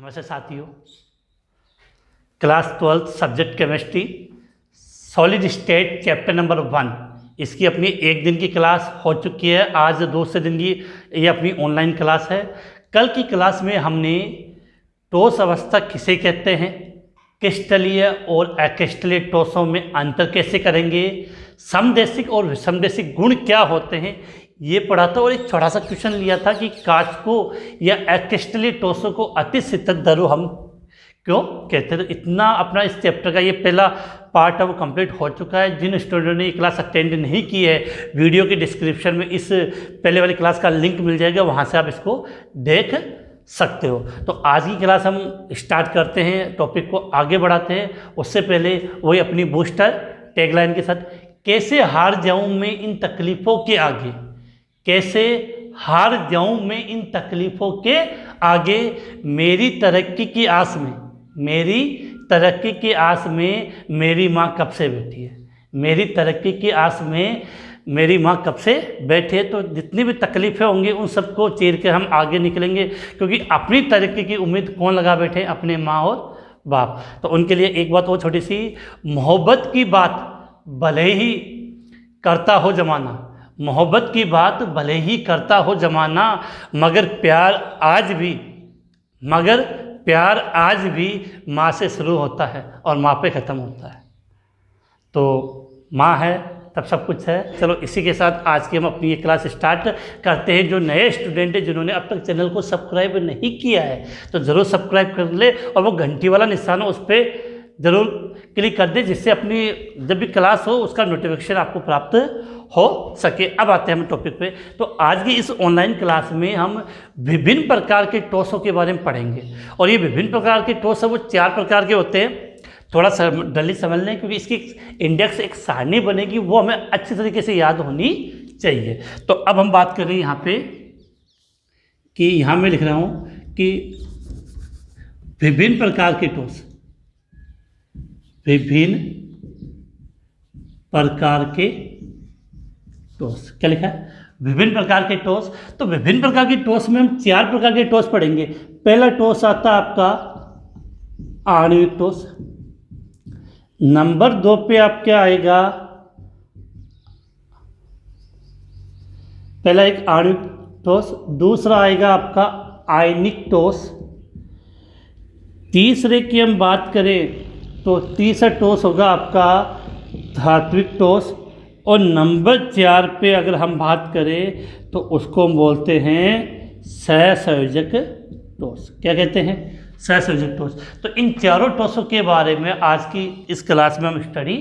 नमस्ते साथियों, class 12 subject chemistry solid state chapter number 1 इसकी अपनी एक दिन की क्लास हो चुकी है। आज दूसरे दिन की ये अपनी ऑनलाइन क्लास है। कल की क्लास में हमने ठोस अवस्था किसे कहते हैं, क्रिस्टलीय और अक्रिस्टलीय ठोसों में अंतर कैसे करेंगे, समदैशिक और विषमदैशिक गुण क्या होते हैं, ये पढ़ा था। और एक छोटा सा क्वेश्चन लिया था कि कांच को या अक्रिस्टलीय ठोसों को अति शीतल दरो हम क्यों कहते हैं। तो इतना अपना इस चैप्टर का ये पहला पार्ट है वो कंप्लीट हो चुका है। जिन स्टूडेंटों ने ये क्लास अटेंड नहीं की है, वीडियो के डिस्क्रिप्शन में इस पहले वाली क्लास का लिंक मिल जाएगा, वहाँ से आप इसको देख सकते हो। तो आज की क्लास हम स्टार्ट करते हैं, टॉपिक को आगे बढ़ाते हैं। उससे पहले वही अपनी बूस्टर टैगलाइन के साथ, कैसे हार जाऊं मैं इन तकलीफ़ों के आगे, कैसे हार जाऊं मैं इन तकलीफ़ों के आगे, मेरी तरक्की की आस में, मेरी तरक्की की आस में मेरी माँ कब से बैठी है, मेरी तरक्की की आस में मेरी माँ कब से बैठी है। तो जितनी भी तकलीफ़ें होंगी उन सबको चीर के हम आगे निकलेंगे, क्योंकि अपनी तरक्की की उम्मीद कौन लगा बैठे, अपने माँ और बाप। तो उनके लिए एक बात और छोटी सी, मोहब्बत की बात भले ही करता हो ज़माना, मोहब्बत की बात भले ही करता हो ज़माना, मगर प्यार आज भी माँ से शुरू होता है और माँ पे ख़त्म होता है। तो माँ है तब सब कुछ है। चलो इसी के साथ आज की हम अपनी ये क्लास स्टार्ट करते हैं। जो नए स्टूडेंट हैं जिन्होंने अब तक चैनल को सब्सक्राइब नहीं किया है तो ज़रूर सब्सक्राइब कर ले, और वो घंटी वाला निशान हो उस पर ज़रूर क्लिक कर दे, जिससे अपनी जब भी क्लास हो उसका नोटिफिकेशन आपको प्राप्त हो सके। अब आते हैं हम टॉपिक पे। तो आज की इस ऑनलाइन क्लास में हम विभिन्न प्रकार के टॉसों के बारे में पढ़ेंगे। और ये विभिन्न प्रकार के टॉस है वो 4 प्रकार के होते हैं। थोड़ा जल्दी समझ लें, क्योंकि इसकी इंडेक्स एक सारणी बनेगी, वो हमें अच्छी तरीके से याद होनी चाहिए। तो अब हम बात कर रहे हैं यहाँ पे कि यहाँ मैं लिख रहा हूँ कि विभिन्न प्रकार के टॉस, विभिन्न प्रकार के टॉस, क्या लिखा है, विभिन्न प्रकार के टॉस। तो विभिन्न प्रकार के टॉस में हम 4 प्रकार के टॉस पढ़ेंगे। पहला टॉस आता है आपका आणविक टॉस, नंबर 2 पे आप क्या आएगा, पहला एक आणविक टॉस, दूसरा आएगा आपका आयनिक टॉस, तीसरे की हम बात करें तो तीसरा टॉस होगा आपका धात्विक टॉस, और नंबर 4 पे अगर हम बात करें तो उसको हम बोलते हैं सहसंयोजक टॉस। क्या कहते हैं, सहसंयोजक टॉस। तो इन चारों टॉसों के बारे में आज की इस क्लास में हम स्टडी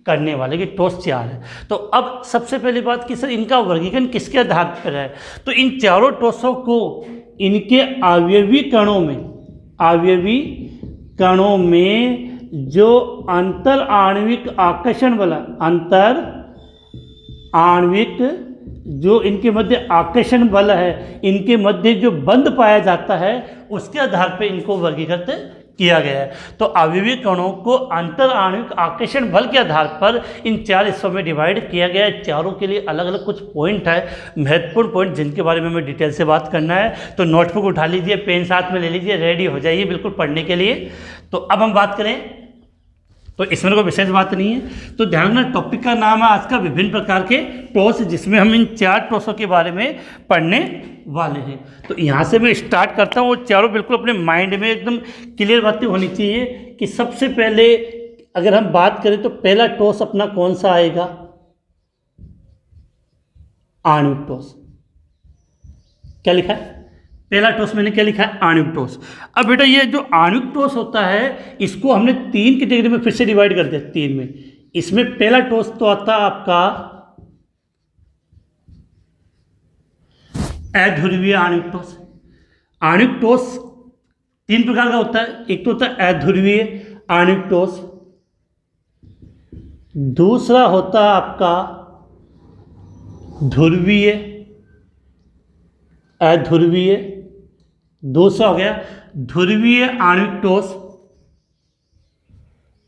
करने वाले कि टॉस 4 है। तो अब सबसे पहली बात कि सर इनका वर्गीकरण किसके आधार पर है। तो इन चारों टॉसों को इनके अवयवी कणों में जो अंतर आणविक आकर्षण बल, अंतर आणविक जो इनके मध्य आकर्षण बल है, इनके मध्य जो बंध पाया जाता है, उसके आधार पर इनको वर्गीकृत किया गया है। तो अवयवी कणों को अंतर आणविक आकर्षण बल के आधार पर इन 4 हिस्सों में डिवाइड किया गया है। चारों के लिए अलग अलग कुछ पॉइंट है, महत्वपूर्ण पॉइंट, जिनके बारे में हमें डिटेल से बात करना है। तो नोटबुक उठा लीजिए, पेन साथ में ले लीजिए, रेडी हो जाइए बिल्कुल पढ़ने के लिए। तो अब हम बात करें तो इसमें कोई विशेष बात नहीं है। तो ध्यान रखना, टॉपिक का नाम है आज का विभिन्न प्रकार के टॉस, जिसमें हम इन 4 टॉसों के बारे में पढ़ने वाले हैं। तो यहाँ से मैं स्टार्ट करता हूँ, और चारों बिल्कुल अपने माइंड में एकदम क्लियर बातें होनी चाहिए कि सबसे पहले अगर हम बात करें तो पहला टॉस अपना कौन सा आएगा, आणविक टॉस। क्या लिखा है, पहला टॉस मैंने क्या लिखा है, आणविक टॉस। अब बेटा ये जो आणविक टॉस होता है इसको हमने 3 कैटेगरी में फिर से डिवाइड कर दिया, 3 में। इसमें पहला टॉस तो आता है आपका अध्रुवीय आणविक टॉस। आणविक टॉस 3 प्रकार का होता है। एक तो होता है अध्रुवीय आणविक टॉस, दूसरा होता है आपका ध्रुवीय, अध्रुवीय, दूसरा हो गया ध्रुवीय आणविक टॉस,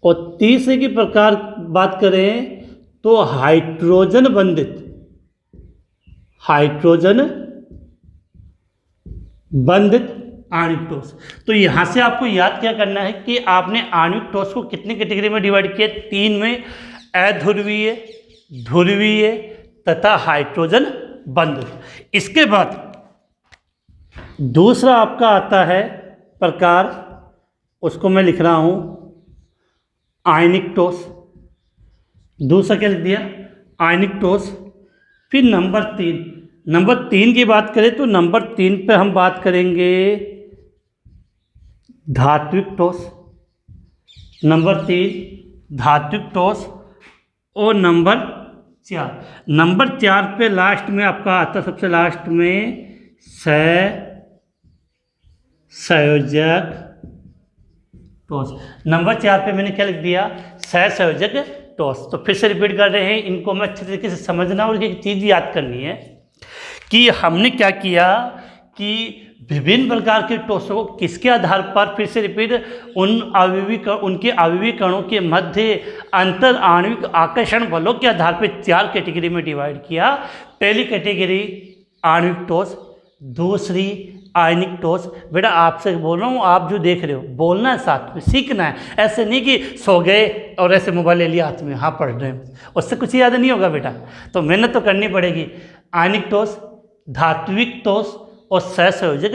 और तीसरे की प्रकार बात करें तो हाइड्रोजन बंधित आणविक ठोस। तो यहाँ से आपको याद क्या करना है कि आपने आणविक ठोस को कितनी कैटेगरी में डिवाइड किया, 3 में, अध्रुवीय, ध्रुवीय तथा हाइड्रोजन बंधित। इसके बाद दूसरा आपका आता है प्रकार, उसको मैं लिख रहा हूँ आयनिक ठोस। दूसरा क्या लिख दिया, आयनिक ठोस। फिर नंबर 3 की बात करें तो नंबर 3 पे हम बात करेंगे धात्विक ठोस। नंबर 3 धात्विक ठोस। और नंबर 4 पे लास्ट में आपका आता, सबसे लास्ट में सहसंयोजक ठोस। नंबर 4 पे मैंने क्या लिख दिया, सहसंयोजक ठोस। तो फिर से रिपीट कर रहे हैं, इनको मैं अच्छे तरीके से समझना और एक चीज़ याद करनी है कि हमने क्या किया कि विभिन्न प्रकार के ठोसों को किसके आधार पर, फिर से रिपीट, उनके आण्विक कणों के मध्य अंतर आणविक आकर्षण बलों के आधार पर 4 कैटेगरी में डिवाइड किया। पहली कैटेगरी आणविक ठोस, दूसरी आयनिक ठोस। बेटा आपसे बोल रहा हूँ, आप जो देख रहे हो बोलना है, साथ में सीखना है। ऐसे नहीं कि सो गए और ऐसे मोबाइल ले लिया हाथ में, हाँ पढ़ रहे हैं, उससे कुछ याद नहीं होगा बेटा, तो मेहनत तो करनी पड़ेगी। आयनिक ठोस, धात्विक ठोस और सहसंयोजक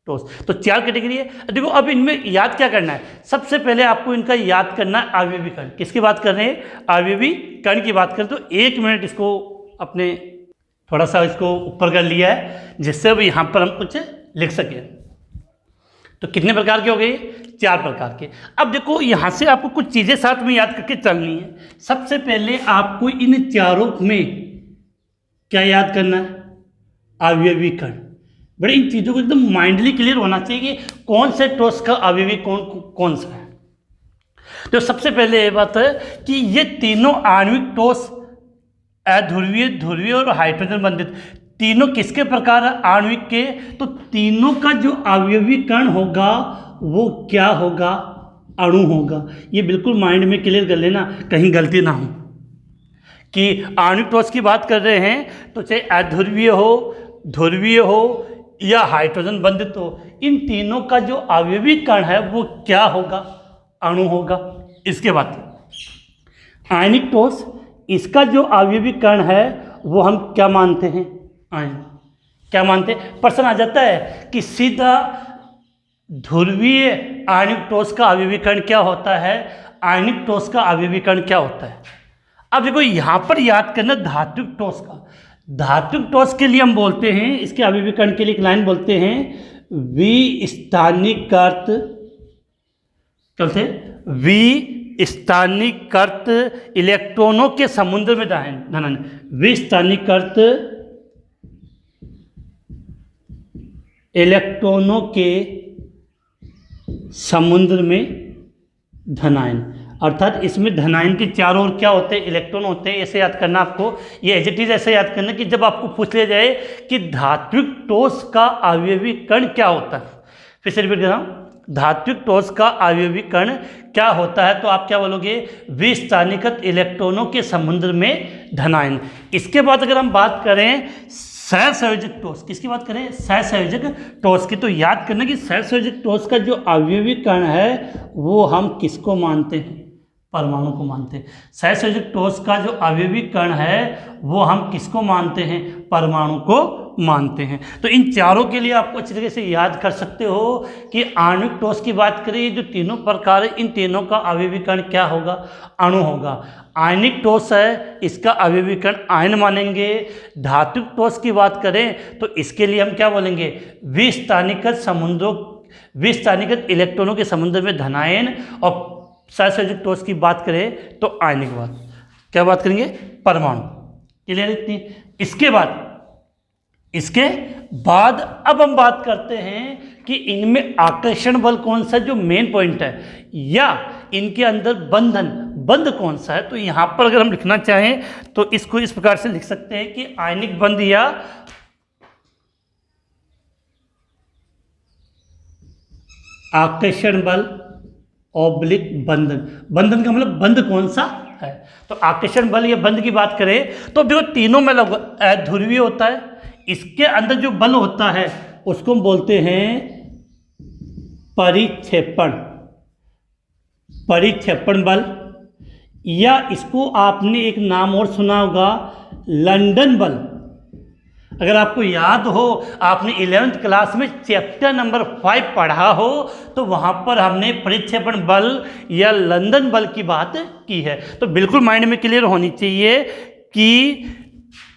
ठोस। तो 4 कैटेगरी है। देखो अब इनमें याद क्या करना है, सबसे पहले आपको इनका याद करना है अवयवी कण। किसकी बात कर रहे हैं, अवयवी कण की बात करें तो 1 मिनट इसको अपने थोड़ा सा इसको ऊपर कर लिया है, जिससे अब यहाँ पर हम कुछ लिख सकें। तो कितने प्रकार के हो गए, 4 प्रकार के। अब देखो यहाँ से आपको कुछ चीज़ें साथ में याद करके चलनी है। सबसे पहले आपको इन चारों में क्या याद करना है, अवयवी कण। बड़े इन चीज़ों को एकदम माइंडली क्लियर होना चाहिए कि कौन से ठोस का अवयवी कौन सा है। तो सबसे पहले ये बात है कि ये तीनों आणविक ठोस, अध्रुवीय, ध्रुवीय और हाइड्रोजन बंधित, तीनों किसके प्रकार आणविक के, तो तीनों का जो अवयवी कण होगा वो क्या होगा, अणु होगा। ये बिल्कुल माइंड में क्लियर कर लेना, कहीं गलती ना हो कि आणविक ठोस की बात कर रहे हैं तो चाहे अध्रुवीय हो, ध्रुवीय हो या हाइड्रोजन बंधित हो, इन तीनों का जो अवयवी कण है वो क्या होगा, अणु होगा। इसके बाद आयनिक ठोस, इसका जो अवयवी कण है वो हम क्या मानते हैं, आयन। क्या मानते हैं, प्रश्न आ जाता है कि सीधा ध्रुवीय आयनिक ठोस का अवयवी कण क्या होता है, आयनिक ठोस का अवयवी कण क्या होता है। अब देखो यहाँ पर याद करना धात्विक ठोस का। धात्विक ठोस के लिए हम बोलते हैं, इसके अवयवी कण के लिए एक लाइन बोलते हैं, विस्थानीकृत, चलते विस्थानीकृत इलेक्ट्रॉनों के समुद्र में धनायन। विस्थानीकृत इलेक्ट्रॉनों के समुद्र में धनायन, अर्थात इसमें धनायन के चारों ओर क्या होते हैं, इलेक्ट्रॉन होते हैं। ऐसे याद करना आपको, ये एज इट इज ऐसे याद करना कि जब आपको पूछ लिया जाए कि धात्विक ठोस का अवयवी कण क्या होता है, फिर से रिपीट कर रहा हूँ, धात्विक ठोस का अवयवी कण क्या होता है, तो आप क्या बोलोगे, विस्थानीकृत इलेक्ट्रॉनों के समुद्र में धनायन। इसके बाद अगर हम बात करें सहसंयोजक ठोस, किसकी बात करें, सहसंयोजक ठोस की, तो याद करना कि सहसंयोजक ठोस का जो अवयवी कण है वो हम किसको मानते हैं, परमाणु को मानते हैं। सहसंयोजक ठोस का जो अवयवी कण है वो हम किसको मानते हैं, परमाणु को मानते हैं। तो इन चारों के लिए आपको अच्छी तरीके से याद कर सकते हो कि आणविक ठोस की बात करें, जो तीनों प्रकार है, इन तीनों का अवयवी कण क्या होगा, अणु होगा। आयनिक ठोस है, इसका अवयवी कण आयन मानेंगे। धात्विक ठोस की बात करें तो इसके लिए हम क्या बोलेंगे, विस्थानीकृत इलेक्ट्रॉनों के समुद्र में धनायन। और सहसंयोजक ठोस की बात करें तो आयनिक बात, क्या बात करेंगे, परमाणु। क्लियर इतनी। इसके बाद अब हम बात करते हैं कि इनमें आकर्षण बल कौन सा है, जो मेन पॉइंट है, या इनके अंदर बंध कौन सा है। तो यहाँ पर अगर हम लिखना चाहें तो इसको इस प्रकार से लिख सकते हैं कि आयनिक बंध या आकर्षण बल ऑब्लिक बंधन। बंधन का मतलब बंध कौन सा है, तो आकर्षण बल या बंध की बात करें तो देखो तीनों में लगभग अध्रुवीय होता है, इसके अंदर जो बल होता है उसको हम बोलते हैं परिक्षेपण, परिक्षेपण बल, या इसको आपने एक नाम और सुना होगा, लंदन बल। अगर आपको याद हो, आपने 11th क्लास में चैप्टर नंबर 5 पढ़ा हो, तो वहाँ पर हमने परिक्षेपण बल या लंदन बल की बात की है। तो बिल्कुल माइंड में क्लियर होनी चाहिए कि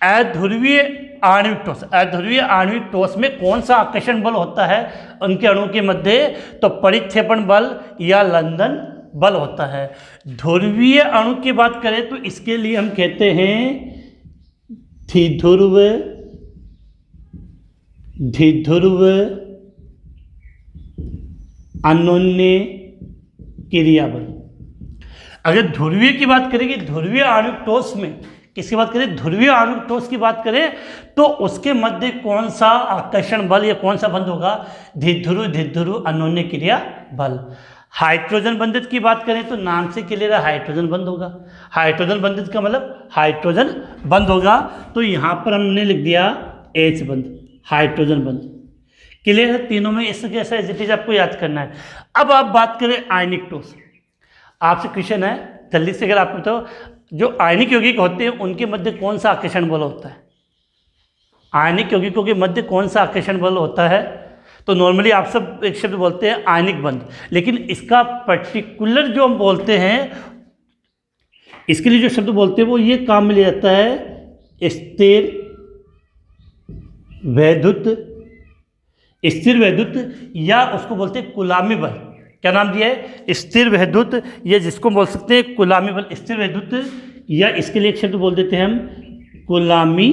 अध्रुवीय आणविक ठोस, अध्रुवीय आणविक ठोस में कौन सा आकर्षण बल होता है उनके अणुओं के मध्य, तो परिक्षेपण बल या लंदन बल होता है। ध्रुवीय अणु की बात करें तो इसके लिए हम कहते हैं द्विध्रुव, द्विध्रुव अन्योन्य क्रिया बल। अगर ध्रुवीय की बात करेंगे, ध्रुवीय आणविक ठोस में किसकी बात करें, ध्रुवीय आणविक ठोस की बात करें तो उसके मध्य कौन सा आकर्षण बल या कौन सा बंध होगा, द्विध्रुव, द्विध्रुव अन्योन्य क्रिया बल। हाइड्रोजन बंधित की बात करें तो नाम से क्लियर है, हाइड्रोजन बंध होगा। हाइड्रोजन बंधित का मतलब हाइड्रोजन बंध होगा, तो यहाँ पर हमने लिख दिया H बंध, हाइड्रोजन बंध। क्लियर है, तीनों में इससे कैसा एज आपको याद करना है। अब आप बात करें आयनिक ठोस, आपसे क्वेश्चन है जल्दी से, अगर आपको तो जो आयनिक यौगिक होते हैं उनके मध्य कौन सा आकर्षण बल होता है, आयनिक यौगिकों के मध्य कौन सा आकर्षण बल होता है, तो नॉर्मली आप सब एक शब्द बोलते हैं आयनिक बंध, लेकिन इसका पर्टिकुलर जो हम बोलते हैं, इसके लिए जो शब्द बोलते हैं वो ये काम में लिया जाता है स्थिर वैद्युत, स्थिर वैद्युत, या उसको बोलते हैं कुलामी बल। क्या नाम दिया है, स्थिर वैद्युत, या जिसको बोल सकते हैं कुलामी बल, स्थिर वैद्युत, या इसके लिए एक शब्द बोल देते हैं हम कुलामी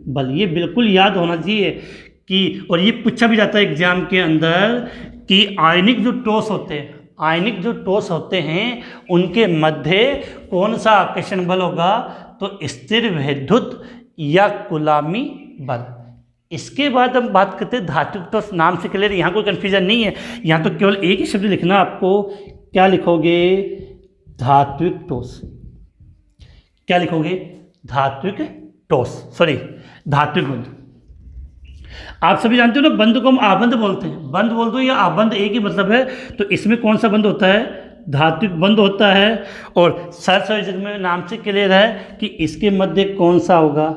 बल। ये बिल्कुल याद होना चाहिए कि, और ये पूछा भी जाता है एग्जाम के अंदर कि आयनिक जो ठोस होते हैं, आयनिक जो ठोस होते हैं उनके मध्य कौन सा आकर्षण बल होगा, तो स्थिर वैद्युत या कुलामी बल। इसके बाद हम बात करते हैं धात्विक ठोस, नाम से क्लियर, यहाँ कोई कन्फ्यूजन नहीं है, यहाँ तो केवल एक ही शब्द लिखना आपको। क्या लिखोगे, धात्विक ठोस। क्या लिखोगे, धात्विक ठोस, सॉरी धात्विक बंध। आप सभी जानते हो ना, बंध को हम आबंध बोलते हैं, बंध बोल दो या आबंध एक ही मतलब है। तो इसमें कौन सा बंध होता है, धात्विक बंध होता है। और सहसंयोजक में नाम से क्लियर है कि इसके मध्य कौन सा होगा,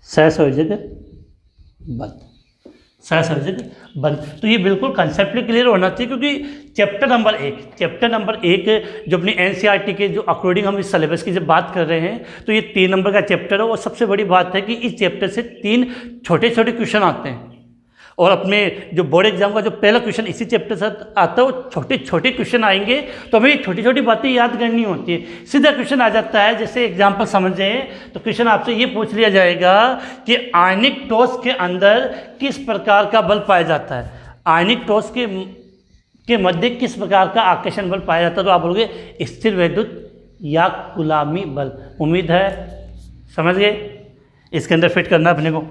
सहसंयोजक बंध, सहसंयोजक बंध। तो ये बिल्कुल कंसेप्ट क्लियर होना चाहिए, क्योंकि चैप्टर नंबर एक जो अपनी एनसीईआरटी के जो अकॉर्डिंग हम इस सिलेबस की जब बात कर रहे हैं, तो ये 3 नंबर का चैप्टर है। और सबसे बड़ी बात है कि इस चैप्टर से 3 छोटे छोटे क्वेश्चन आते हैं, और अपने जो बोर्ड एग्जाम का जो पहला क्वेश्चन इसी चैप्टर से आता है, वो छोटे छोटे क्वेश्चन आएंगे। तो हमें छोटी छोटी बातें याद करनी होती है। सीधा क्वेश्चन आ जाता है, जैसे एग्जाम्पल समझें तो क्वेश्चन आपसे ये पूछ लिया जाएगा कि आयनिक ठोस के अंदर किस प्रकार का बल पाया जाता है, आयनिक ठोस के मध्य किस प्रकार का आकर्षण बल पाया जाता है, तो आप बोलोगे स्थिर वैद्युत या कुलामी बल। उम्मीद है समझ गए, इसके अंदर फिट करना अपने को।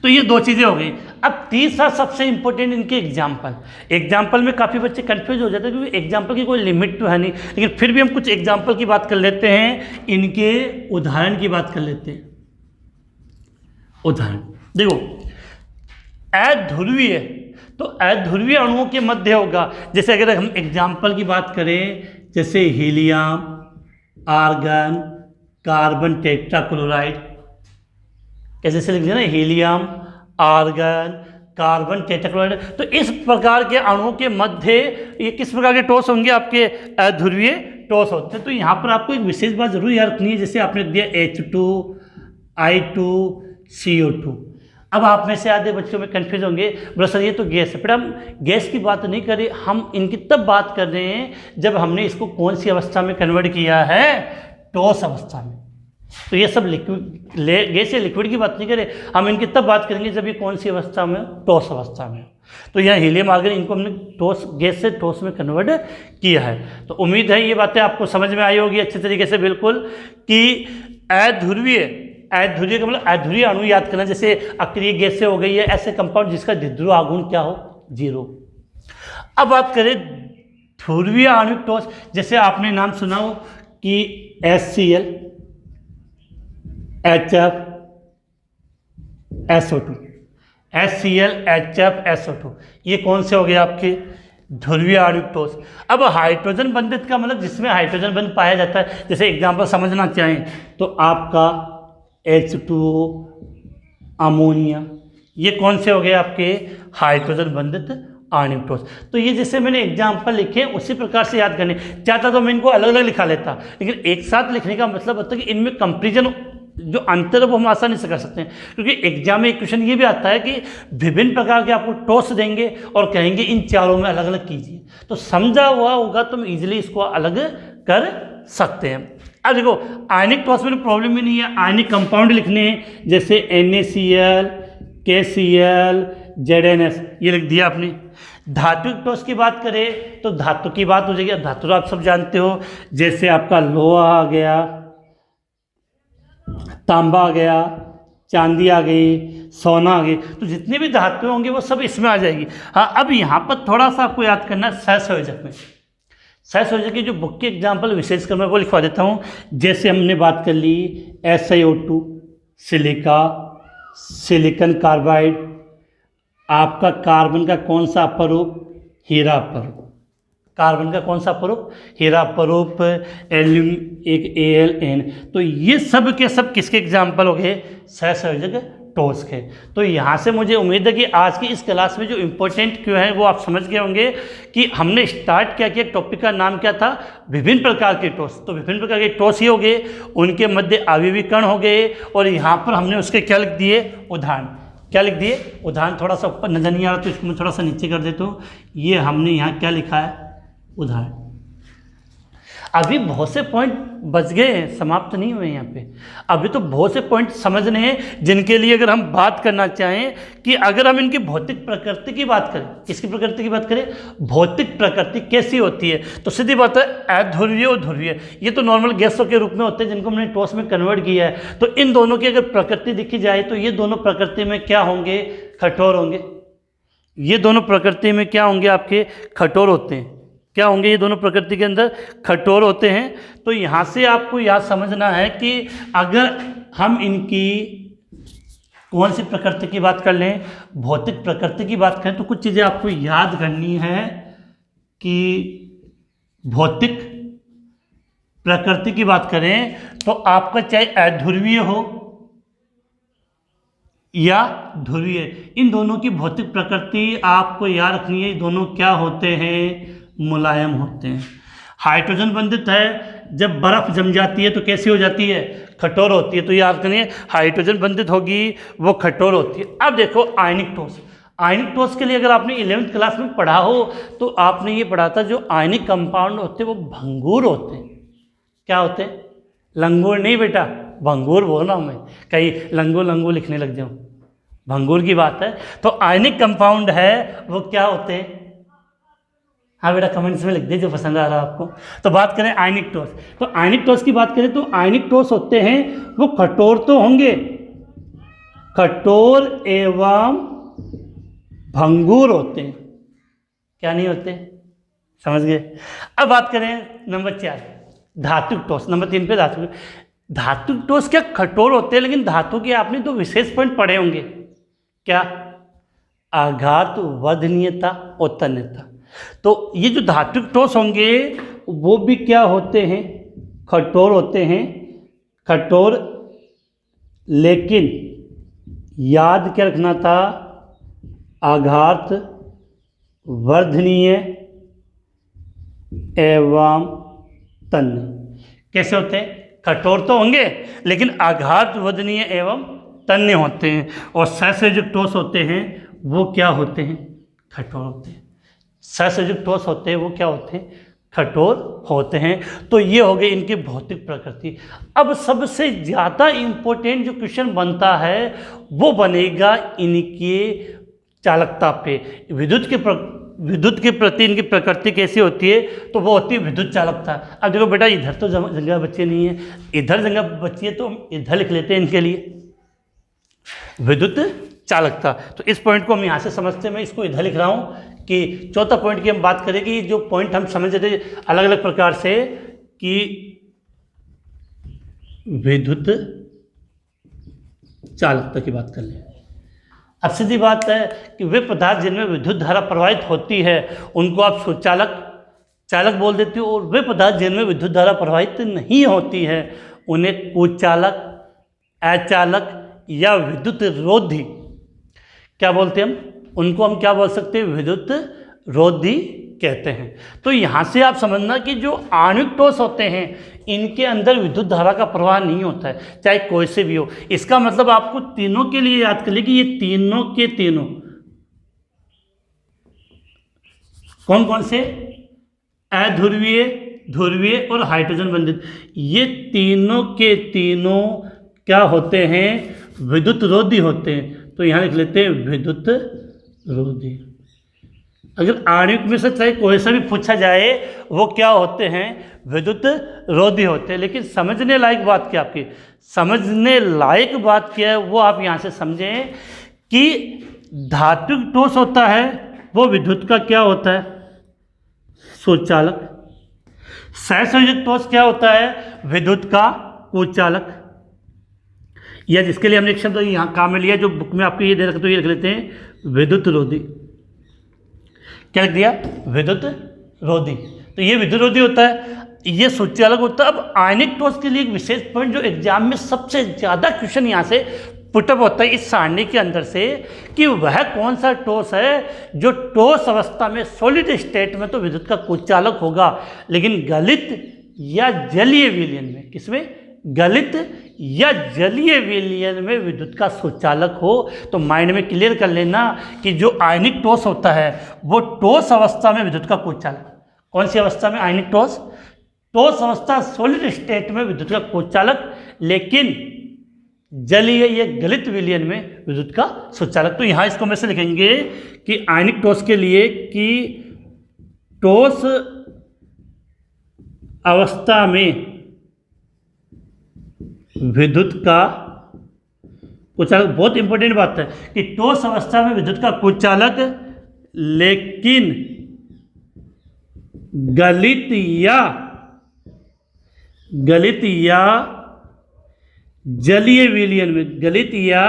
तो ये 2 चीज़ें हो गई। अब तीसरा सबसे इंपॉर्टेंट इनके एग्जाम्पल में काफ़ी बच्चे कंफ्यूज हो जाते हैं, क्योंकि एग्जाम्पल की कोई लिमिट तो है नहीं, लेकिन फिर भी हम कुछ एग्जाम्पल की बात कर लेते हैं, इनके उदाहरण की बात कर लेते हैं। उदाहरण देखो, अध्रुवीय, तो अध्रुवीय अणुओं के मध्य होगा। जैसे अगर हम एग्जाम्पल की बात करें, जैसे हीलियम, आर्गन, कार्बन टेट्राक्लोराइड, कैसे लिख दिया ना, हीलियम, आर्गन, कार्बन टेट्राक्लोराइड। तो इस प्रकार के अणुओं के मध्य ये किस प्रकार के ठोस होंगे, आपके अध्रुवीय ठोस होते हैं। तो यहाँ पर आपको एक विशेष बात जरूर याद रखनी है, जैसे आपने दिया H2, I2, CO2। अब आप में से आधे बच्चों में कंफ्यूज होंगे, बोलो सर ये तो गैस है। फिर हम गैस की बात नहीं करें, हम इनकी तब बात कर रहे हैं जब हमने इसको कौन सी अवस्था में कन्वर्ट किया है, ठोस अवस्था में। तो ये सब लिक्विड, गैस या लिक्विड की बात नहीं करें, हम इनकी तब बात करेंगे जब ये कौन सी अवस्था में, ठोस अवस्था में। तो यहाँ हीलियम, आर्गन, इनको हमने ठोस, गैस से ठोस में कन्वर्ट किया है। तो उम्मीद है ये बातें आपको समझ में आई होगी अच्छे तरीके से, बिल्कुल, कि अध्रुवीय का मतलब अध्रुवीय अणु याद करना, जैसे अक्रिय गैस से हो गई है, ऐसे कंपाउंड जिसका द्विध्रुव आघूर्ण क्या हो, 0। अब बात करें ध्रुवीय आणविक ठोस, जैसे आपने नाम सुना हो कि HCl, HF, SO2। HCl, HF, SO2, ये कौन से हो गए आपके ध्रुवीय आणविक ठोस। अब हाइड्रोजन बंधित का मतलब जिसमें हाइड्रोजन बंध पाया जाता है, जैसे एग्जांपल समझना चाहें तो आपका H2O, अमोनिया, ये कौन से हो गए आपके हाइड्रोजन बंधित आणविक ठोस। तो ये जैसे मैंने एग्जांपल लिखे उसी प्रकार से याद करने, चाहता तो मैं इनको अलग अलग लिखा लेता, लेकिन एक साथ लिखने का मतलब होता है कि इनमें कंपेरिजन जो अंतर है वो हम आसानी से कर सकते हैं, क्योंकि एग्जाम में एक क्वेश्चन ये भी आता है कि विभिन्न प्रकार के आपको टॉस देंगे और कहेंगे इन चारों में अलग अलग कीजिए, तो समझा हुआ होगा तो हम इजीली इसको अलग कर सकते हैं। अब देखो आयनिक टॉस में प्रॉब्लम ही नहीं है, आयनिक कंपाउंड लिखने हैं जैसे NaCl, KCl, ZnS, ये लिख दिया आपने। धात्विक टॉस की बात करें तो धातु की बात हो जाएगी। धातु तो आप सब जानते हो, जैसे आपका लोहा आ गया, तांबा आ गया, चांदी आ गई, सोना आ गई, तो जितने भी धातुएं होंगे वो सब इसमें आ जाएगी। हाँ, अब यहाँ पर थोड़ा सा आपको याद करना है सहसंयोजक में। सहसंयोजक की जो बुक के एग्जाम्पल विशेषकर मैं वो लिखवा देता हूँ। जैसे हमने बात कर ली SiO2, सिलिका, सिलिकॉन कार्बाइड, आपका कार्बन का कौन सा अपरूप, हीरा अपरूप, कार्बन का कौन सा अपरूप, हीरा अपरूप, एक Al, N, तो ये सब के सब किसके एग्जाम्पल हो गए, सहसंयोजक टॉस के। तो यहाँ से मुझे उम्मीद है कि आज की इस क्लास में जो इम्पोर्टेंट क्यों है वो आप समझ गए होंगे कि हमने स्टार्ट क्या किया, टॉपिक का नाम क्या था, विभिन्न प्रकार के टॉस। तो विभिन्न प्रकार के टॉस ही हो गए, उनके मध्य अवयवी कण हो गए, और यहाँ पर हमने उसके क्या लिख दिए, उदाहरण। क्या लिख दिए, उदाहरण। थोड़ा सा ऊपर नजर नहीं आ रहा तो इसको मैं थोड़ा सा नीचे कर देता हूँ। ये हमने यहाँ क्या लिखा है, उदाहरण। अभी बहुत से पॉइंट बच गए हैं, समाप्त नहीं हुए यहाँ पे। अभी तो बहुत से पॉइंट समझने हैं जिनके लिए अगर हम बात करना चाहें कि अगर हम इनकी भौतिक प्रकृति की बात करें, किसकी प्रकृति की बात करें, भौतिक प्रकृति कैसी होती है, तो सीधी बात है अध्रुवीय और ध्रुवीय, ये तो नॉर्मल गैसों के रूप में होते हैं जिनको हमने टॉस में कन्वर्ट किया है। तो इन दोनों की अगर प्रकृति देखी जाए तो ये दोनों प्रकृति में क्या होंगे, कठोर होंगे। ये दोनों प्रकृति में क्या होंगे, आपके कठोर होते हैं। क्या होंगे, ये दोनों प्रकृति के अंदर कठोर होते हैं। तो यहाँ से आपको यह समझना है कि अगर हम इनकी कौन सी प्रकृति की बात कर लें, भौतिक प्रकृति की बात करें, तो कुछ चीज़ें आपको याद करनी है कि भौतिक प्रकृति की बात करें तो आपका चाहे अध्रुवीय हो या ध्रुवीय, इन दोनों की भौतिक प्रकृति आपको याद रखनी है। दोनों क्या होते हैं, मुलायम होते हैं। हाइड्रोजन बंधित है, जब बर्फ जम जाती है तो कैसी हो जाती है, कठोर होती है। तो याद करिए हाइड्रोजन बंधित होगी वो कठोर होती है। अब देखो आयनिक ठोस, आयनिक ठोस के लिए अगर आपने 11वीं क्लास में पढ़ा हो तो आपने ये पढ़ा था जो आयनिक कंपाउंड होते हैं वो भंगुर होते हैं। क्या होते हैं, लंगूर नहीं बेटा, भंगुर बोलना मैं, कहीं लंगू लंगू लिखने लग जाऊँ, भंगुर की बात है। तो आयनिक कंपाउंड है वो क्या होते हैं, हाँ बेटा कमेंट्स में लिख दीजिए जो पसंद आ रहा है आपको। तो बात करें आयनिक टॉस, तो आयनिक टॉस की बात करें तो आयनिक टॉस होते हैं वो कठोर तो होंगे, कठोर एवं भंगुर होते हैं। क्या नहीं होते, समझ गए। अब बात करें नंबर 4 धातुक टॉस, नंबर 3 पे धातु। धातुक टॉस क्या कठोर होते हैं, लेकिन धातु के आपने दो विशेष पॉइंट पढ़े होंगे, क्या, आघात वर्धनीयता और तन्यता। तो ये जो धातुक टॉस होंगे वो भी क्या होते हैं, कठोर होते हैं, कठोर, लेकिन याद क्या रखना था, आघात वर्धनीय एवं तन्य। कैसे होते हैं, कठोर तो होंगे लेकिन आघात वर्धनीय एवं तन्य होते हैं। और सहसंयोजक टॉस होते हैं वो क्या होते हैं, कठोर होते हैं। सहसंयोजक टॉस होते हैं वो क्या होते हैं, कठोर होते हैं। तो ये हो गई इनकी भौतिक प्रकृति। अब सबसे ज़्यादा इम्पोर्टेंट जो क्वेश्चन बनता है वो बनेगा इनकी चालकता पे। विद्युत के प्रति इनकी प्रकृति कैसी होती है, तो वो होती है विद्युत चालकता। अब देखो बेटा इधर तो जगह बच्चे नहीं है, इधर जगह बच्ची है, तो हम इधर लिख लेते हैं इनके लिए विद्युत चालकता। तो इस पॉइंट को हम यहाँ से समझते हैं, मैं इसको इधर लिख रहा हूँ कि चौथा पॉइंट की हम बात करें कि जो पॉइंट हम समझ रहे थे अलग अलग प्रकार से कि विद्युत चालकता की बात कर लें। अब सीधी बात है कि वे पदार्थ जिनमें विद्युत धारा प्रवाहित होती है उनको आप सुचालक चालक बोल देते हो, और वे पदार्थ जिनमें विद्युत धारा प्रवाहित नहीं होती है उन्हें कुचालक, अचालक या विद्युत रोधी क्या बोलते हैं उनको हम क्या बोल सकते हैं, विद्युत रोधी कहते हैं। तो यहाँ से आप समझना कि जो आणविक ठोस होते हैं इनके अंदर विद्युत धारा का प्रवाह नहीं होता है, चाहे कोई से भी हो। इसका मतलब आपको तीनों के लिए याद कर ले कि ये तीनों के तीनों कौन कौन से, अध्रुवीय, ध्रुवीय और हाइड्रोजन बंधित, ये तीनों के तीनों क्या होते हैं, विद्युत रोधी होते हैं। तो यहाँ लिख लेते हैं विद्युत रोधी। अगर आणविक में से चाहे कोई सा भी पूछा जाए वो क्या होते हैं, विद्युत रोधी होते हैं। लेकिन समझने लायक बात क्या, आपकी समझने लायक बात क्या है वो आप यहाँ से समझें कि धात्विक ठोस होता है वो विद्युत का क्या होता है, सुचालक। सहसंयोजक ठोस क्या होता है, विद्युत का कुचालक। या जिसके लिए हमने एक शब्द यहाँ काम में लिया जो बुक में आपको ये दे रखा, तो ये लिख लेते हैं विद्युत रोधी। क्या लिख दिया, विद्युत रोधी। तो ये विद्युत रोधी होता है, ये सुचालक होता है। अब आयनिक ठोस के लिए एक विशेष पॉइंट जो एग्जाम में सबसे ज़्यादा क्वेश्चन यहाँ से पुटअप होता है इस सारणी के अंदर से, कि वह कौन सा ठोस है जो ठोस अवस्था में सॉलिड स्टेट में तो विद्युत का कुचालक होगा, लेकिन गलित या जलीय विलयन में, किसमें, गलित या जलीय विलयन में विद्युत का सुचालक हो। तो माइंड में क्लियर कर लेना कि जो आयनिक ठोस होता है वो ठोस अवस्था में विद्युत का कुचालक, कौन सी अवस्था में, आयनिक ठोस, ठोस अवस्था सॉलिड स्टेट में विद्युत का कुचालक, लेकिन जलीय या गलित विलयन में विद्युत का सुचालक। तो यहाँ इसको में से लिखेंगे कि आयनिक ठोस के लिए कि ठोस अवस्था में विद्युत का कुचालक, बहुत इंपॉर्टेंट बात है कि ठोस अवस्था में विद्युत का कुचालक लेकिन गलित या जलीय विलयन में, गलित या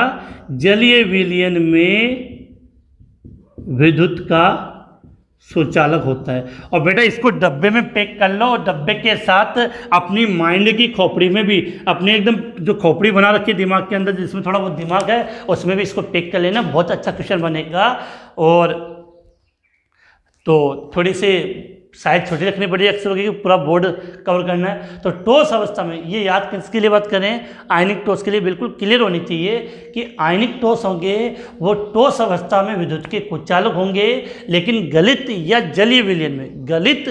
जलीय विलयन में विद्युत का सुचालक होता है। और बेटा इसको डब्बे में पैक कर लो, और डब्बे के साथ अपनी माइंड की खोपड़ी में भी, अपने एकदम जो खोपड़ी बना रखी है दिमाग के अंदर जिसमें थोड़ा बहुत दिमाग है उसमें भी इसको पैक कर लेना, बहुत अच्छा क्वेश्चन बनेगा। और तो थोड़ी सी साइज छोटी रखनी पड़ेगी अक्सर क्योंकि पूरा बोर्ड कवर करना है। तो ठोस अवस्था में ये याद किसके लिए बात करें, आयनिक ठोस के लिए बिल्कुल क्लियर होनी चाहिए कि आयनिक ठोस होंगे वो ठोस अवस्था में विद्युत के कुचालक होंगे, लेकिन गलित या जलीय विलयन में, गलित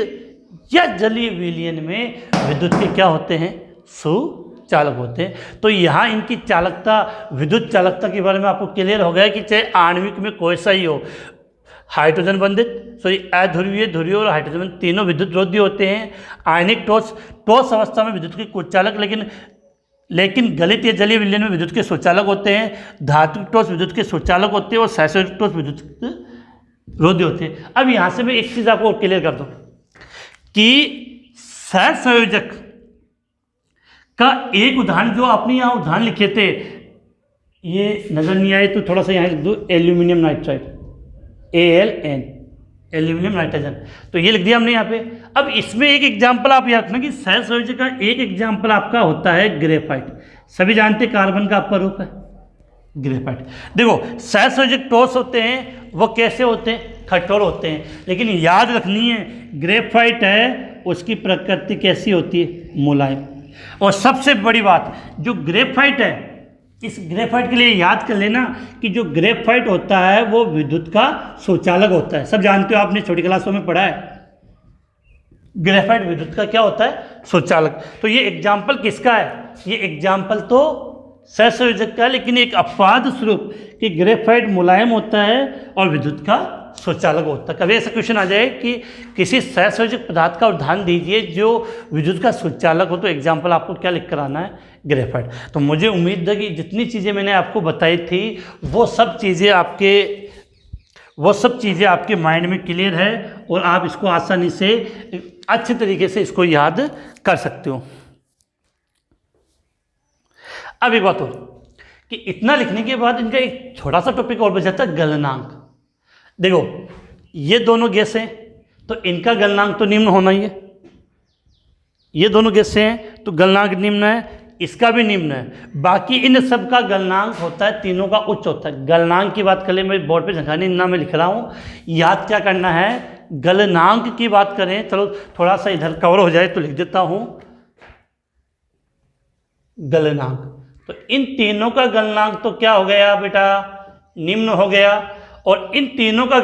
या जलीय विलयन में विद्युत के क्या होते हैं, सुचालक होते हैं। तो यहाँ इनकी चालकता, विद्युत चालकता के बारे में आपको क्लियर हो गया कि चाहे आणविक में कोई सा ही हो, हाइड्रोजन बंधित, सॉरी अध्रुवीय, ध्रुवीय और हाइड्रोजन तीनों विद्युत रोधी होते हैं। आयनिक ठोस अवस्था में विद्युत के कुचालक, लेकिन गलित या जलीय विलयन में विद्युत के सुचालक होते हैं। धात्विक ठोस विद्युत के सुचालक होते हैं और सहसंयोजक ठोस विद्युत रोधी होते हैं। अब यहाँ से मैं एक चीज़ आपको क्लियर कर दूँ कि सहसंयोजक का एक उदाहरण, जो आपने यहाँ उदाहरण लिखे थे, ये नजर नहीं आए तो थोड़ा सा यहाँ लिख दो, aluminium nitride, ALN, aluminium nitrogen. तो ये लिख दिया हमने यहाँ पे। अब इसमें एक एग्जाम्पल आप याद रखना कि सहसंयोजक का एक एग्जाम्पल आपका होता है ग्रेफाइट। सभी जानते हैं कार्बन का आपका रूप है ग्रेफाइट। देखो सहसंयोजक ठोस होते हैं वो कैसे होते हैं, कठोर होते हैं, लेकिन याद रखनी है ग्रेफाइट है उसकी प्रकृति कैसी होती है, मुलायम। और सबसे बड़ी बात, जो ग्रेफाइट है, इस ग्रेफाइट के लिए याद कर लेना कि जो ग्रेफाइट होता है वो विद्युत का सुचालक होता है। सब जानते हो, आपने छोटी क्लासों में पढ़ा है, ग्रेफाइट विद्युत का क्या होता है, सुचालक। तो ये एग्जाम्पल किसका है, ये एग्जाम्पल तो सहसंयोजक का है, लेकिन एक अपवाद स्वरूप कि ग्रेफाइट मुलायम होता है और विद्युत का सुचालक होता है। कभी ऐसा क्वेश्चन आ जाए कि किसी सहसंयोजक पदार्थ का उदाहरण दीजिए जो विद्युत का सुचालक हो, तो एग्जाम्पल आपको क्या लिख कर आना है, ग्रेफाइट। तो मुझे उम्मीद है कि जितनी चीज़ें मैंने आपको बताई थी वो सब चीज़ें आपके माइंड में क्लियर है और आप इसको आसानी से अच्छे तरीके से इसको याद कर सकते हो। अब एक बात हो कि इतना लिखने के बाद इनका एक छोटा सा टॉपिक और बच जाता है, गलनांक। देखो ये दोनों गैस हैं तो इनका गलनांक तो निम्न होना ही है, ये दोनों गैस हैं तो गलनांक निम्न है, इसका भी निम्न है। बाकी इन सब का गलनांक होता है, तीनों का उच्च होता है। गलनांक की बात करें, मैं बोर्ड पे झंझानी ना मैं लिख रहा हूँ, याद क्या करना है, गलनांक की बात करें। चलो थोड़ा सा इधर कवर हो जाए तो लिख देता हूँ गलनांक। तो इन तीनों का गलनांक तो क्या हो गया बेटा, निम्न हो गया। और इन तीनों का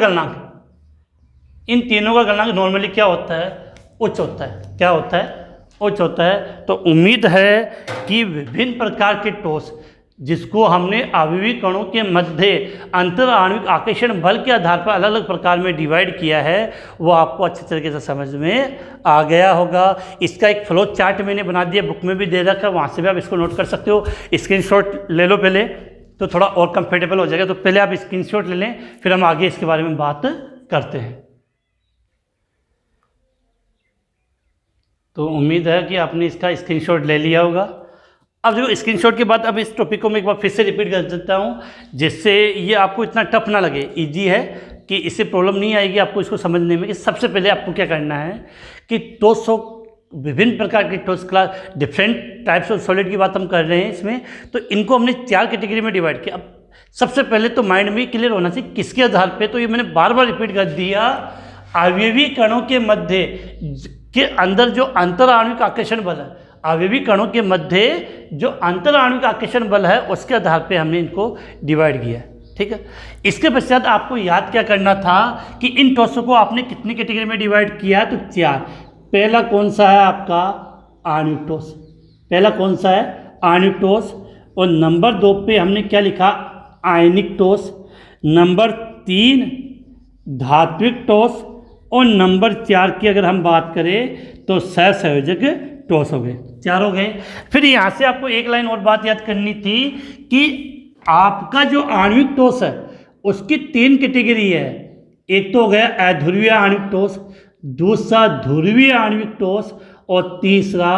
गलनांक नॉर्मली क्या होता है, उच्च होता है। क्या होता है, उच्च होता है। तो उम्मीद है कि विभिन्न प्रकार के ठोस जिसको हमने अवयवी कणों के मध्य अंतर आणविक आकर्षण बल के आधार पर अलग अलग प्रकार में डिवाइड किया है, वो आपको अच्छी तरीके से समझ में आ गया होगा। इसका एक फ्लो चार्ट मैंने बना दिया, बुक में भी दे रखा है, वहाँ से भी आप इसको नोट कर सकते हो। स्क्रीनशॉट ले लो पहले, तो थोड़ा और कंफर्टेबल हो जाएगा। तो पहले आप स्क्रीनशॉट ले लें, फिर हम आगे इसके बारे में बात करते हैं। तो उम्मीद है कि आपने इसका स्क्रीनशॉट ले लिया होगा। अब देखो स्क्रीनशॉट के बाद अब इस टॉपिक को मैं एक बार फिर से रिपीट कर देता हूँ, जिससे ये आपको इतना टफ ना लगे, इजी है कि इससे प्रॉब्लम नहीं आएगी आपको इसको समझने में। कि सबसे पहले आपको क्या करना है कि ठोस विभिन्न प्रकार के ठोस class, different types of solid की बात हम कर रहे हैं इसमें, तो इनको हमने 4 कैटेगरी में डिवाइड किया। अब सबसे पहले तो माइंड में क्लियर होना चाहिए किसके आधार पर, तो ये मैंने बार बार रिपीट कर दिया, अवयवी कणों के मध्य के अंदर जो अंतर आणविक आकर्षण बल है, अवयवी कणों के मध्य जो अंतर आणविक आकर्षण बल है उसके आधार पे हमने इनको डिवाइड किया। ठीक है, इसके पश्चात आपको याद क्या करना था कि इन ठोसों को आपने कितनी कैटेगरी में डिवाइड किया, तो 4। पहला कौन सा है आपका, आणविक ठोस। पहला कौन सा है, आणविक ठोस। और नंबर 2 पे हमने क्या लिखा, आयनिक ठोस। नंबर 3 धात्विक ठोस। और नंबर 4 की अगर हम बात करें तो सहसंयोजक ठोस हो गए, 4 हो गए। फिर यहाँ से आपको एक लाइन और बात याद करनी थी कि आपका जो आणविक ठोस है उसकी 3 कैटेगरी है। एक तो हो गया अध्रुवीय आणविक ठोस, दूसरा ध्रुवीय आणविक ठोस, और तीसरा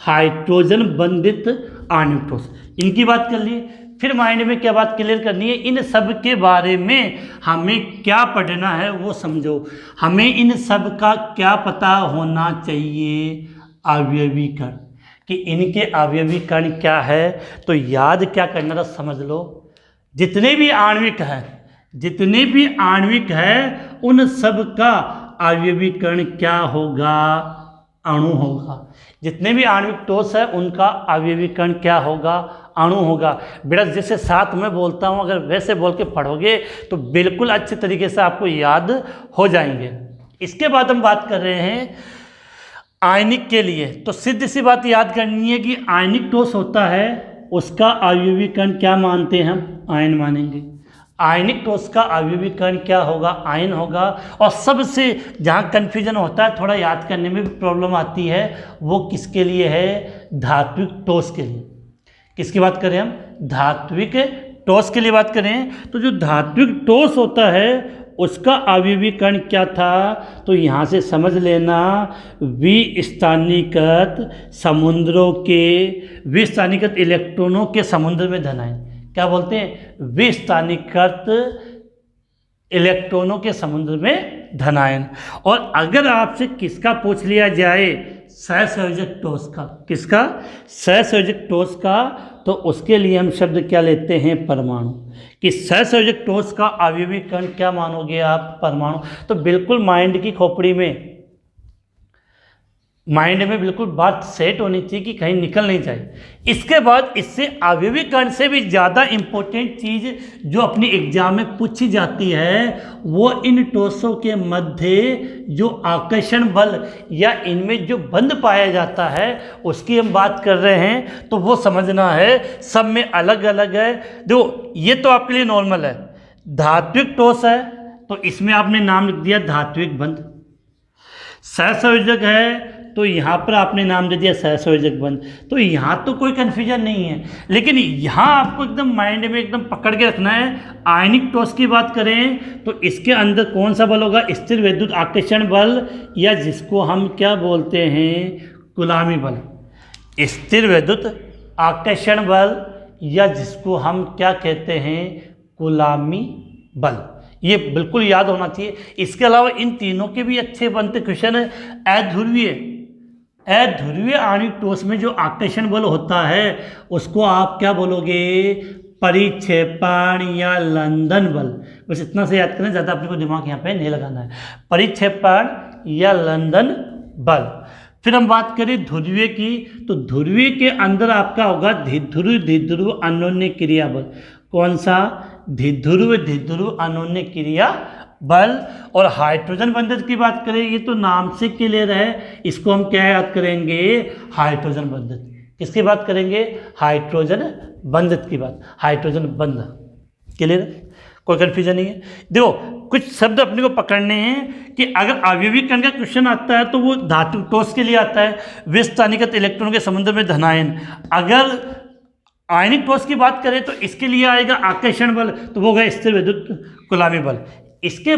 हाइड्रोजन बंधित आणविक ठोस। इनकी बात कर ली। फिर माइंड में क्या बात क्लियर करनी है, इन सब के बारे में हमें क्या पढ़ना है वो समझो। हमें इन सब का क्या पता होना चाहिए, अवयवी कण, कि इनके अवयवी कण क्या है। तो याद क्या करना था, समझ लो। जितने भी आणविक हैं उन सब का अवयवी कण क्या होगा, अणु होगा। जितने भी आणविक ठोस है उनका अवयवी कण क्या होगा, अणु होगा। बेटा जैसे साथ में बोलता हूँ, अगर वैसे बोल के पढ़ोगे तो बिल्कुल अच्छे तरीके से आपको याद हो जाएंगे। इसके बाद हम बात कर रहे हैं आयनिक के लिए। तो सीधी सी बात याद करनी है कि आयनिक ठोस होता है उसका अवयवी कण क्या मानते हैं हम, आयन मानेंगे। आयनिक ठोस का अवयवी कण क्या होगा, आयन होगा। और सबसे जहाँ कन्फ्यूजन होता है, थोड़ा याद करने में भी प्रॉब्लम आती है, वो किसके लिए है, धात्विक ठोस के लिए। किसकी बात करें हम, धात्विक ठोस के लिए बात करें। तो जो धात्विक ठोस होता है उसका अवयवी कण क्या था, तो यहाँ से समझ लेना, विस्थानीकृत समुद्रों के विस्थानीकृत इलेक्ट्रॉनों के समुद्र में धन आयन। क्या बोलते हैं, विस्थानीकृत इलेक्ट्रॉनों के समुद्र में धनायन। और अगर आपसे किसका पूछ लिया जाए, सहसंयोजक ठोस का, किसका, सहसंयोजक ठोस का, तो उसके लिए हम शब्द क्या लेते हैं, परमाणु। कि सहसंयोजक ठोस का अवयवी कण क्या मानोगे आप, परमाणु। तो बिल्कुल माइंड की खोपड़ी में, माइंड में बिल्कुल बात सेट होनी चाहिए कि कहीं निकल नहीं जाए। इसके बाद इससे अवयवी कण से भी ज़्यादा इम्पोर्टेंट चीज़ जो अपनी एग्जाम में पूछी जाती है, वो इन ठोसों के मध्य जो आकर्षण बल या इनमें जो बंध पाया जाता है उसकी हम बात कर रहे हैं। तो वो समझना है, सब में अलग अलग है। देखो ये तो आपके लिए नॉर्मल है। धात्विक ठोस है तो इसमें आपने नाम लिख दिया धात्विक बंध। सहसंयोजक है तो यहाँ पर आपने नाम दे दिया सहसंयोजक बंध। तो यहाँ तो कोई कन्फ्यूजन नहीं है, लेकिन यहाँ आपको एकदम माइंड में एकदम पकड़ के रखना है। आयनिक ठोस की बात करें तो इसके अंदर कौन सा बल होगा, स्थिर विद्युत आकर्षण बल, या जिसको हम क्या बोलते हैं, कुलामी बल। स्थिर विद्युत आकर्षण बल या जिसको हम क्या कहते हैं, कूलामी बल। ये बिल्कुल याद होना चाहिए। इसके अलावा इन तीनों के भी अच्छे बनते क्वेश्चन है। अध्रुवीय आणविक ठोस में जो आकर्षण बल होता है उसको आप क्या बोलोगे, परिक्षेपण या लंदन बल। बस इतना से याद करें, ज़्यादा अपने को दिमाग यहाँ पे नहीं लगाना है। परिक्षेपण या लंदन बल। फिर हम बात करें ध्रुवीय की, तो ध्रुवीय के अंदर आपका होगा द्विध्रुव अन्योन्य क्रिया बल। कौन सा, द्विध्रुव अन्योन्य क्रिया बल। और हाइड्रोजन बंधन की बात करें, ये तो नाम से क्लियर है, इसको हम क्या याद करेंगे, हाइड्रोजन बंधन। किसकी बात करेंगे, हाइड्रोजन बंधन की बात, हाइड्रोजन बंध। क्लियर, कोई कन्फ्यूजन नहीं है। देखो कुछ शब्द अपने को पकड़ने हैं कि अगर अवयवीकरण का क्वेश्चन आता है तो वो धातु ठोस के लिए आता है, विस्थानिगत इलेक्ट्रॉन के समुद्र में धनायन। अगर आयनिक ठोस की बात करें तो इसके लिए आएगा आकर्षण बल, तो वो गए स्थिर विद्युत कूलामी बल। इसके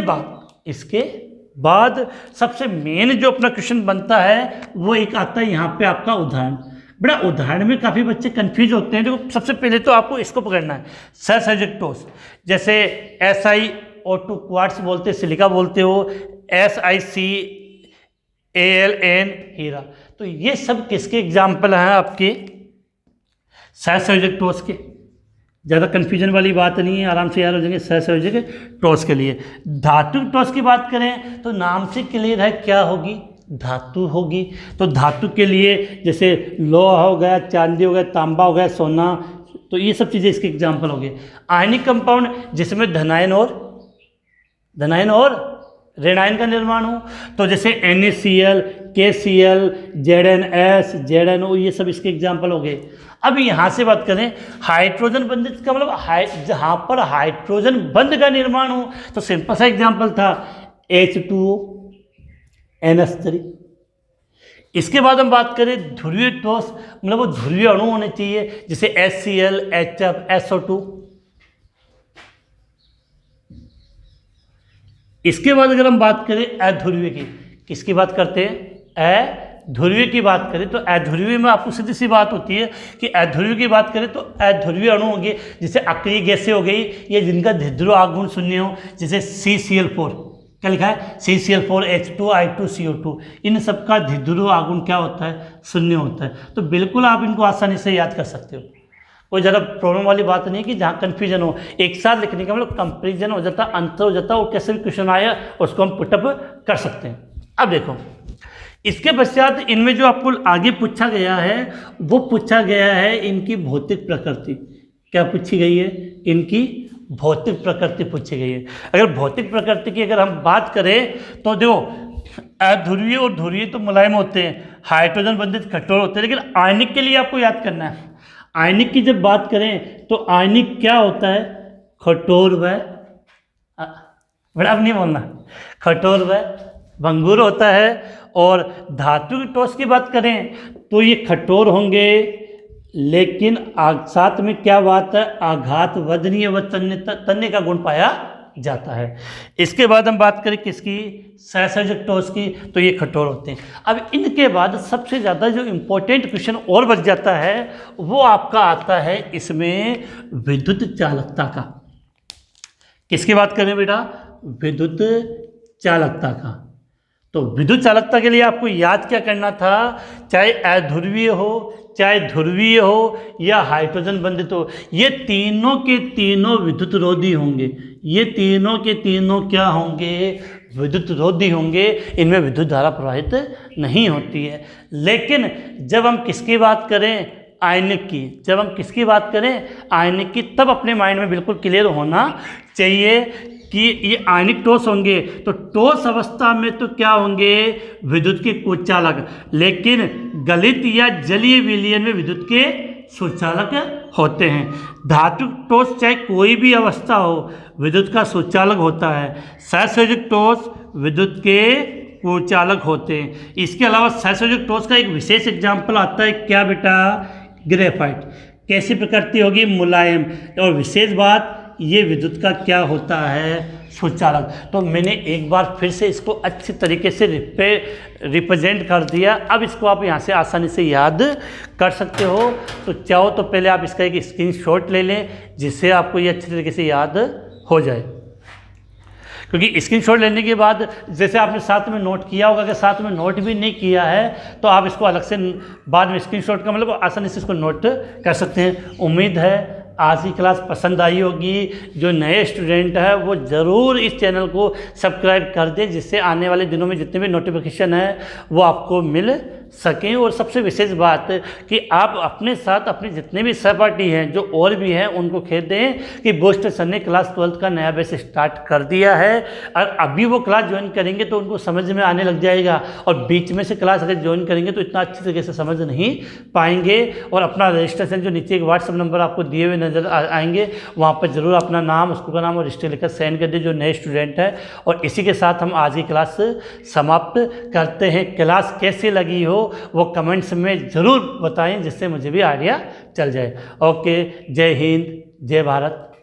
बाद सबसे मेन जो अपना क्वेश्चन बनता है वो एक आता है यहाँ पे आपका उदाहरण। बड़ा उदाहरण में काफ़ी बच्चे कंफ्यूज होते हैं। देखो सबसे पहले तो आपको इसको पकड़ना है, सहसंयोजक ठोस, जैसे SiO2 क्वार्ट्स बोलते, सिलिका बोलते हो, SiCalN हीरा। तो ये सब किसके एग्जाम्पल हैं, आपके सहसंयोजक ठोस के। ज़्यादा कन्फ्यूजन वाली बात नहीं है, आराम से याद हो जाएंगे सहसंयोजक ठोस के लिए। धातु ठोस की बात करें तो नाम से क्लियर है, क्या होगी, धातु होगी। तो धातु के लिए जैसे लोहा हो गया, चांदी हो गया, तांबा हो गया, सोना, तो ये सब चीज़ें इसके एग्जाम्पल हो गए। आयनिक कंपाउंड जिसमें धनायन और ऋणायन का निर्माण हो, तो जैसे NaCl, KCl, ZnS, ZnO, ये सब इसके एग्जाम्पल हो गए। अब यहाँ से बात करें हाइड्रोजन बंधित का मतलब जहाँ पर हाइड्रोजन बंध का निर्माण हो, तो सिंपल सा एग्जाम्पल था H2O, NH3। इसके बाद हम बात करें ध्रुवीय ठोस, मतलब वो ध्रुवीय अणु होने चाहिए, जैसे HCl, HF, SO2। इसके बाद अगर हम बात करें अध्रुवीय की, किसकी बात करते हैं, अध्रुवीय की बात करें तो अध्रुवीय में आपको सीधी सी बात होती है कि अध्रुवीय की बात करें तो अध्रुवीय अणु होंगे, जैसे अक्रिय गैसें हो गई, ये जिनका ध्रुव आघूर्ण शून्य हो, जैसे CCl4, क्या लिखा है, CCl4, H2I2, CO2, इन सबका ध्रुव आघूर्ण क्या होता है, शून्य होता है। तो बिल्कुल आप इनको आसानी से याद कर सकते हो, कोई ज़्यादा प्रॉब्लम वाली बात नहीं कि जहाँ कन्फ्यूजन हो। एक साथ लिखने का मतलब कंपेरिजन हो जाता, अंतर हो जाता, और कैसे भी क्वेश्चन आया उसको हम पुटअप कर सकते हैं। अब देखो इसके पश्चात इनमें जो आपको आगे पूछा गया है वो पूछा गया है इनकी भौतिक प्रकृति। क्या पूछी गई है, इनकी भौतिक प्रकृति पूछी गई है। अगर भौतिक प्रकृति की अगर हम बात करें तो देखो अध्रुवीय और ध्रुवीय तो मुलायम होते हैं, हाइड्रोजन बंधित कठोर होते हैं, लेकिन आयनिक के लिए आपको याद करना है। आयनिक की जब बात करें तो आयनिक क्या होता है, कठोर व बड़ा अब नहीं बोलना, कठोर व भंगुर होता है। और धातु की ठोस की बात करें तो ये कठोर होंगे, लेकिन साथ में क्या बात है, आघात वजनीय व तन्य का गुण पाया जाता है। इसके बाद हम बात करें किसकी, सहसंयोजक ठोस की, तो ये कठोर होते हैं। अब इनके बाद सबसे ज़्यादा जो इम्पोर्टेंट क्वेश्चन और बच जाता है वो आपका आता है इसमें विद्युत चालकता का। किसकी बात करें बेटा, विद्युत चालकता का। तो विद्युत चालकता के लिए आपको याद क्या करना था, चाहे अध्रुवीय हो, चाहे ध्रुवीय हो या हाइड्रोजन बंधित हो, ये तीनों के तीनों विद्युत रोधी होंगे। ये तीनों के तीनों क्या होंगे, विद्युत रोधी होंगे। इनमें विद्युत धारा प्रवाहित नहीं होती है। लेकिन जब हम किसकी बात करें, आयनिक की, जब हम किसकी बात करें, आयनिक की, तब अपने माइंड में बिल्कुल क्लियर होना चाहिए कि ये आयनिक ठोस होंगे। तो ठोस अवस्था में तो क्या होंगे, विद्युत के कुचालक, लेकिन गलित या जलीय विलयन में विद्युत के सुचालक होते हैं। धातु ठोस चाहे कोई भी अवस्था हो, विद्युत का सुचालक होता है। सहसंयोजक ठोस विद्युत के कुचालक होते हैं। इसके अलावा सहसंयोजक ठोस का एक विशेष एग्जाम्पल आता है, क्या बेटा, ग्रेफाइट। कैसी प्रकृति होगी, मुलायम। और विशेष बात ये विद्युत का क्या होता है, सूचालक। तो मैंने एक बार फिर से इसको अच्छी तरीके से रिप्रेजेंट कर दिया। अब इसको आप यहाँ से आसानी से याद कर सकते हो। तो चाहो तो पहले आप इसका एक स्क्रीनशॉट ले लें जिससे आपको ये अच्छी तरीके से याद हो जाए, क्योंकि स्क्रीनशॉट लेने के बाद जैसे आपने साथ में नोट किया होगा, अगर साथ में नोट भी नहीं किया है तो आप इसको अलग से बाद में स्क्रीनशॉट का मतलब आसानी से इसको नोट कर सकते हैं। उम्मीद है आज की क्लास पसंद आई होगी। जो नए स्टूडेंट है वो ज़रूर इस चैनल को सब्सक्राइब कर दें, जिससे आने वाले दिनों में जितने भी नोटिफिकेशन है वो आपको मिल सकें। और सबसे विशेष बात कि आप अपने साथ अपने जितने भी सहपाठी हैं जो और भी हैं उनको कह दें कि बूस्टर सर ने क्लास 12 का नया बैच स्टार्ट कर दिया है, और अभी वो क्लास ज्वाइन करेंगे तो उनको समझ में आने लग जाएगा, और बीच में से क्लास अगर ज्वाइन करेंगे तो इतना अच्छी तरीके से समझ नहीं पाएंगे। और अपना रजिस्ट्रेशन जो नीचे एक व्हाट्सअप नंबर आपको दिए हुए नजर आएंगे, वहाँ पर ज़रूर अपना नाम, स्कूल का नाम और रजिस्टर लिखकर सेंड कर दे जो नए स्टूडेंट है। और इसी के साथ हम आज की क्लास समाप्त करते हैं। क्लास कैसी लगी हो वो कमेंट्स में ज़रूर बताएं, जिससे मुझे भी आइडिया चल जाए। ओके, जय हिंद, जय भारत।